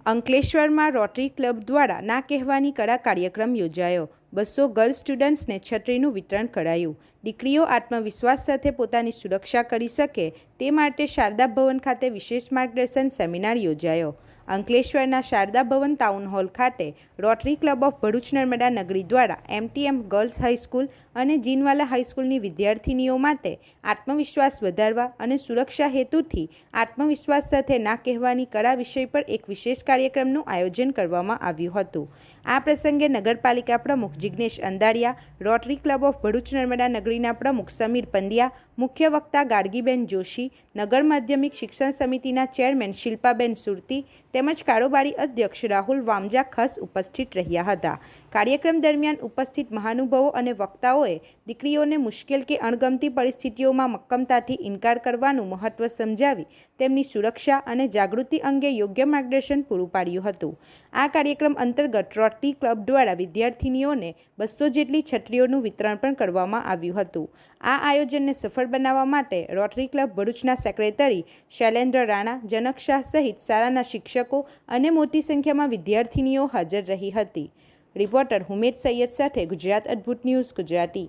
અંકલેશ્વરમાં rotary club દ્વારા ના કહેવાની કળા કાર્યક્રમ યોજાયો। 200 ગર્લ્સ સ્ટુડન્ટ્સને છત્રીનું વિતરણ કરાયું। દીકરીઓ આત્મવિશ્વાસ સાથે પોતાની સુરક્ષા કરી શકે તે માટે શારદા ભવન ખાતે વિશેષ માર્ગદર્શન સેમિનાર યોજાયો। અંકલેશ્વરના શારદા ભવન ટાઉન હોલ ખાતે rotary Club of Bharuch Narmada નગરી દ્વારા MTM ગર્લ્સ હાઈસ્કૂલ અને જીનવાલા હાઈસ્કૂલની વિદ્યાર્થીનીઓ માટે આત્મવિશ્વાસ વધારવા અને સુરક્ષા હેતુથી આત્મવિશ્વાસ સાથે ના કહેવાની કળા વિષય પર એક વિશેષ કાર્યક્રમનું આયોજન કરવામાં આવ્યું હતું। આ પ્રસંગે નગરપાલિકા પ્રમુખ Jignesh Andariya, Rotary Club of Bharuch Narmada નગરીના પ્રમુખ સમીર પંડ્યા, મુખ્ય વક્તા ગાર્ગીબેન જોશી, નગર માધ્યમિક શિક્ષણ સમિતિના ચેરમેન શિલ્પાબેન સુરતી તેમજ કારોબારી અધ્યક્ષ રાહુલ વામજા ખાસ ઉપસ્થિત રહ્યા હતા। કાર્યક્રમ દરમિયાન ઉપસ્થિત મહાનુભાવો અને વક્તાઓએ દીકરીઓને મુશ્કેલ કે અણગમતી પરિસ્થિતિઓમાં મક્કમતાથી ઇનકાર કરવાનું મહત્વ સમજાવી તેમની સુરક્ષા અને જાગૃતિ અંગે યોગ્ય માર્ગદર્શન પૂરું પાડ્યું હતું। આ કાર્યક્રમ અંતર્ગત રોટરી ક્લબ દ્વારા વિદ્યાર્થીનીઓને 200 જેટલી છત્રીઓનું વિતરણ પણ કરવામાં આવ્યું હતું। આ આયોજનને સફળ બનાવવા માટે રોટરી ક્લબ ભરૂચના સેક્રેટરી શૈલેન્દ્ર રાણા, જનક શાહ સહિત શાળાના શિક્ષકો અને મોટી સંખ્યામાં વિદ્યાર્થીનીઓ હાજર રહી હતી। રિપોર્ટર હુમેદ સૈયદ સાથે ગુજરાત અદ્ભુત news Gujarati.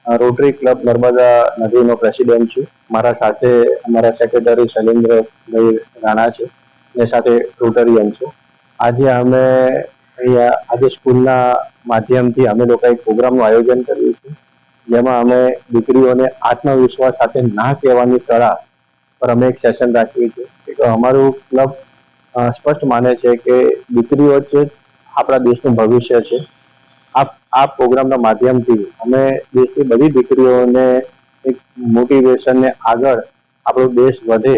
Rotary Club Narmada નગરીનો પ્રેસિડેન્ટ છું। મારા સાથે અમારા સેક્રેટરી શૈલેન્દ્રભાઈ રાણા છે અને સાથે રોટરીયન છું। આજે અમે અહીંયા સ્કૂલના માધ્યમથી અમે લોકો એક પ્રોગ્રામનું આયોજન કર્યું છે, જેમાં અમે દીકરીઓને આત્મવિશ્વાસ સાથે ના કહેવાની કળા પર અમે એક સેશન રાખ્યું છે। તો અમારું ક્લબ સ્પષ્ટ માને છે કે દીકરીઓ જ આપણા દેશનું ભવિષ્ય છે। આ પ્રોગ્રામના માધ્યમથી અમે દેશની બધી દીકરીઓને એક મોટિવેશનને આગળ આપણો દેશ વધે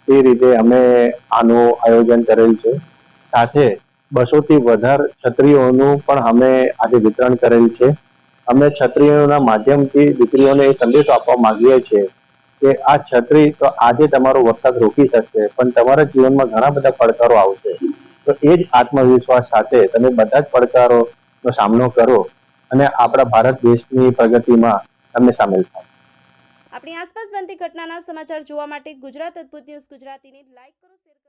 તે રીતે અમે આનું આયોજન કરેલ છે। સાથે 200 થી વધારે છત્રીઓનું પણ અમે આજે વિતરણ કરેલ છે। અમે છત્રીઓના માધ્યમથી દીકરીઓને એ સંદેશો આપવા માંગીએ છીએ કે આ છત્રી તો આજે તમારો વરસાદ રોકી શકશે, પણ તમારા જીવનમાં ઘણા બધા પડકારો આવશે, તો એ જ આત્મવિશ્વાસ સાથે તમે બધા જ પડકારોનો સામનો કરો અને આપણા ભારત દેશની પ્રગતિમાં તમે સામેલ થાઓ। આપણી આસપાસ બનતી ઘટનાના સમાચાર જોવા માટે ગુજરાત અદ્ભુત ન્યૂઝ ગુજરાતીને લાઈક કરો, શેર કરો।